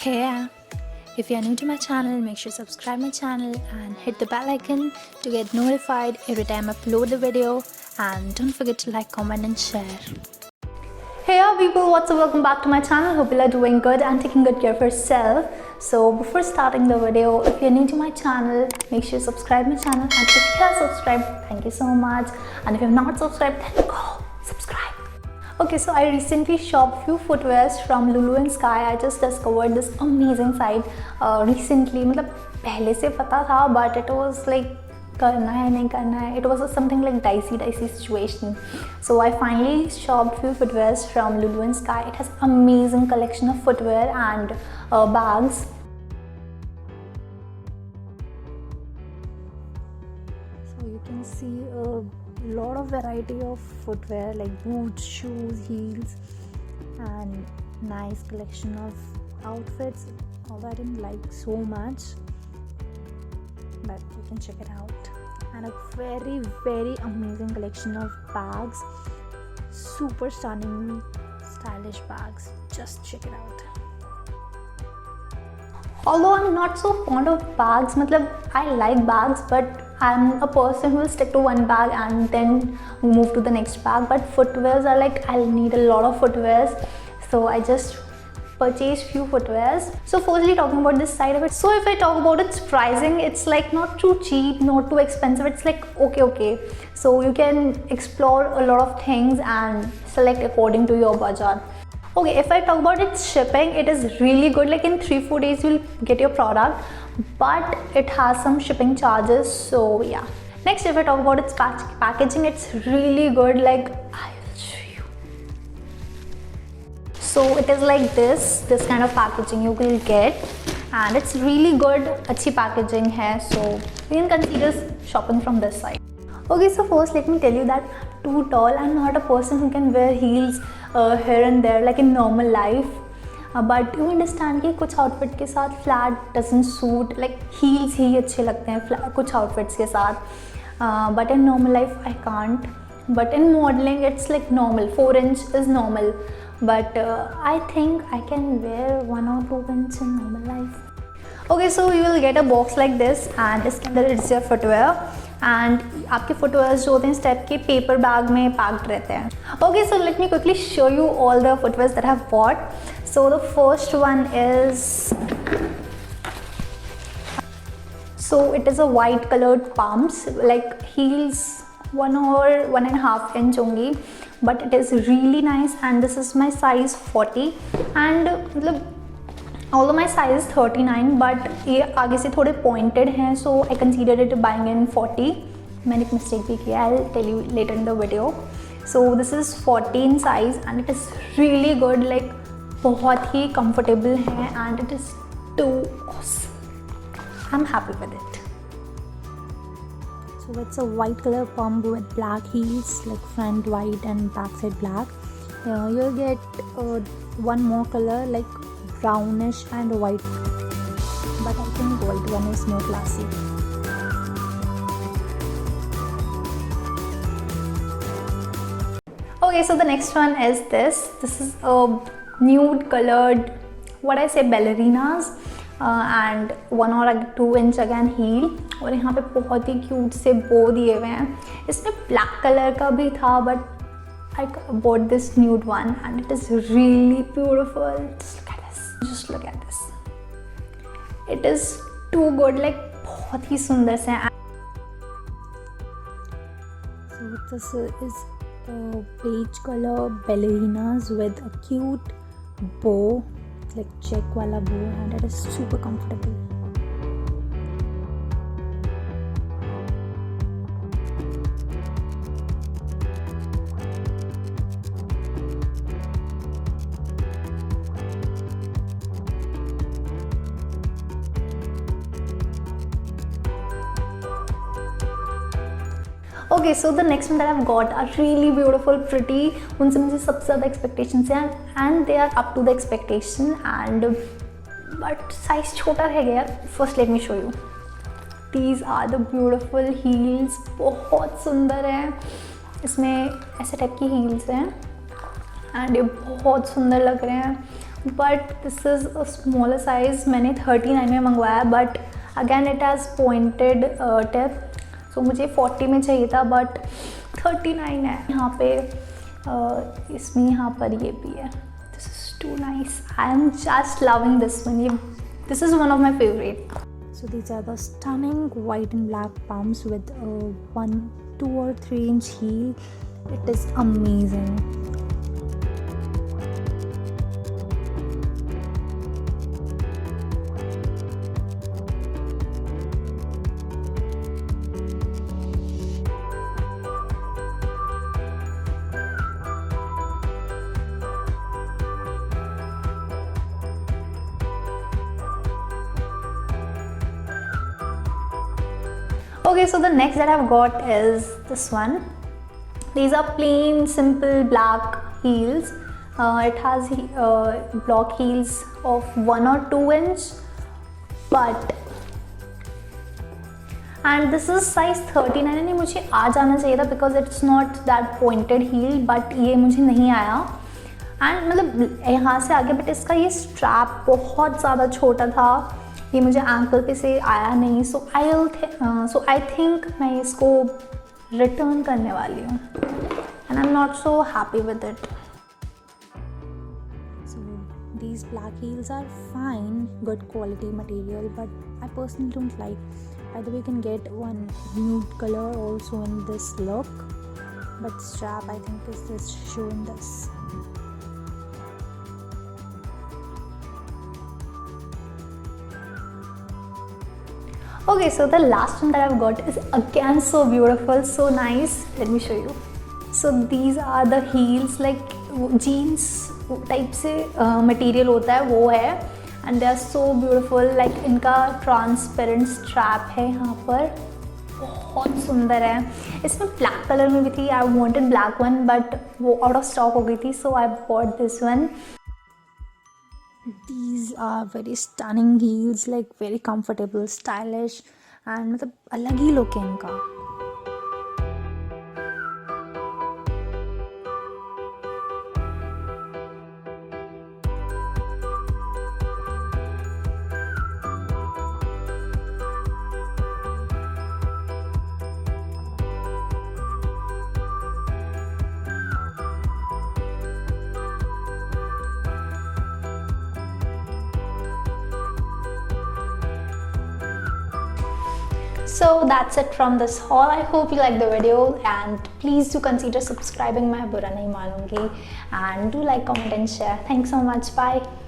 Hey, if you are new to my channel, make sure to subscribe my channel and hit the bell icon to get notified every time I upload the video, and don't forget to like, comment and share. Hey people, what's up? Welcome back to my channel. Hope you are doing good and taking good care of yourself. So before starting the video, if you're new to my channel, make sure to subscribe my channel, and if you have subscribed, thank you so much, and if you have not subscribed, then go subscribe. Okay, so I recently shopped few footwears from Lulu and Sky. I just discovered this amazing site recently. मतलब पहले से पता था, but it was like करना है नहीं करना है. It was something like dicey situation. So I finally shopped few footwears from Lulu and Sky. It has amazing collection of footwear and bags. So you can see a lot of variety of footwear like boots, shoes, heels, and nice collection of outfits. Although I didn't like so much, but you can check it out. And a very amazing collection of bags, super stunning stylish bags. Just check it out. Although I'm not so fond of bags, matlab I like bags, but I'm a person who will stick to one bag and then move to the next bag. But footwears are like, I'll need a lot of footwears, so I just purchased few footwears. So firstly, talking about this side of it, so if I talk about its pricing, it's like not too cheap, not too expensive. It's like okay, so you can explore a lot of things and select according to your budget. Okay, if I talk about its shipping, it is really good. Like in 3-4 days you'll get your product, but it has some shipping charges, so yeah. Next, if I talk about its packaging, it's really good. Like I will show you. So it is like this kind of packaging you will get, and it's really good. Achhi packaging hai, so you can consider shopping from this side. Okay, so first let me tell you that too tall. I'm not a person who can wear heels here and there like in normal life, but you understand कि कुछ outfit के साथ flat doesn't suit, like heels ही अच्छे लगते हैं कुछ outfits के साथ, but in normal life I can't. But in modeling it's like normal, 4 inch is normal, but I think I can wear 1 or 2 inch in normal life. Okay, so you will get a box like this, and इसके अंदर it's your footwear, and आपके footwears जो होते हैं step के paper bag में packed रहते हैं. Okay, so let me quickly show you all the footwears that I have bought. So the first one is, so it is a white colored pumps, like heels 1 or 1.5 inch only, but it is really nice, and this is my size 40, and although my size is 39, but ये आगे से थोड़े pointed हैं, so I considered it buying in 40. मैंने एक mistake भी किया, I'll tell you later in the video. So this is 40 in size, and it is really good. Like बहुत ही comfortable है, and it is too awesome. I'm happy with it. So it's a white color pump with black heels, like front white and back side black. You'll get one more color like brownish and white, but I think white one is more classy. Okay, so the next one is this. This is a nude colored, what I say, ballerinas, and 1 or 2 inch again heel, और यहाँ पे बहुत ही cute से bow दिए हुए हैं. इसमें black color का भी था, but I bought this nude one, and it is really beautiful. Just look at this. It is too good. Like बहुत ही सुंदर से. So this is beige color ballerinas with a cute bow, like check wala bow, and it is super comfortable. Okay, so the next one that I've got are really beautiful, pretty. उनसे मुझे सबसे ज़्यादा expectations हैं, and they are up to the expectation, and but size छोटा रह गया. First let me show you. These are the beautiful heels. बहुत सुंदर हैं. इसमें ऐसे टाइप की heels हैं, and ये बहुत सुंदर लग रहे हैं. But this is a smaller size. मैंने 39 में मंगवाया, but again it has pointed tip. So मुझे 40 में चाहिए था, बट 39 है. यहाँ पे इसमें यहाँ पर ये भी है. This is too nice. I am just loving this one. ये this is one of my favourite. So these are the stunning white and black pumps with a 1, 2 or 3 inch heel. It is amazing. Okay, so the next that I've got is this one. These are plain simple black heels. It has block heels of 1 or 2 inch, but and this is size 39. and ये मुझे आ जाना चाहिए था because it's not that pointed heel, but ये मुझे नहीं आया. And मतलब यहाँ से आगे, बट इसका ये स्ट्रैप बहुत ज़्यादा छोटा था. ये मुझे एंकल पे से आया नहीं. सो आई थिंक मैं इसको रिटर्न करने वाली हूँ. And I am not so happy with it. So these black heels are fine, good quality material, but I personally don't like. By the way, you can get one nude colour also in this look, but strap I think is this showing this. Okay, so the last one that I've got is again so beautiful, so nice. Let me show you. So these are the heels, like jeans type से material होता है, वो है. And they are so beautiful. Like इनका transparent strap है यहाँ पर, बहुत सुंदर है. इसमें black color में भी थी. I wanted black one, but वो out of stock हो गई थी, so I bought this one. These are very stunning heels, like very comfortable, stylish, and मतलब अलग ही look है इनका. So that's it from this haul. I hope you liked the video, and please do consider subscribing. मैं बुरा नहीं मानूंगी, and do like, comment and share. Thanks so much. Bye.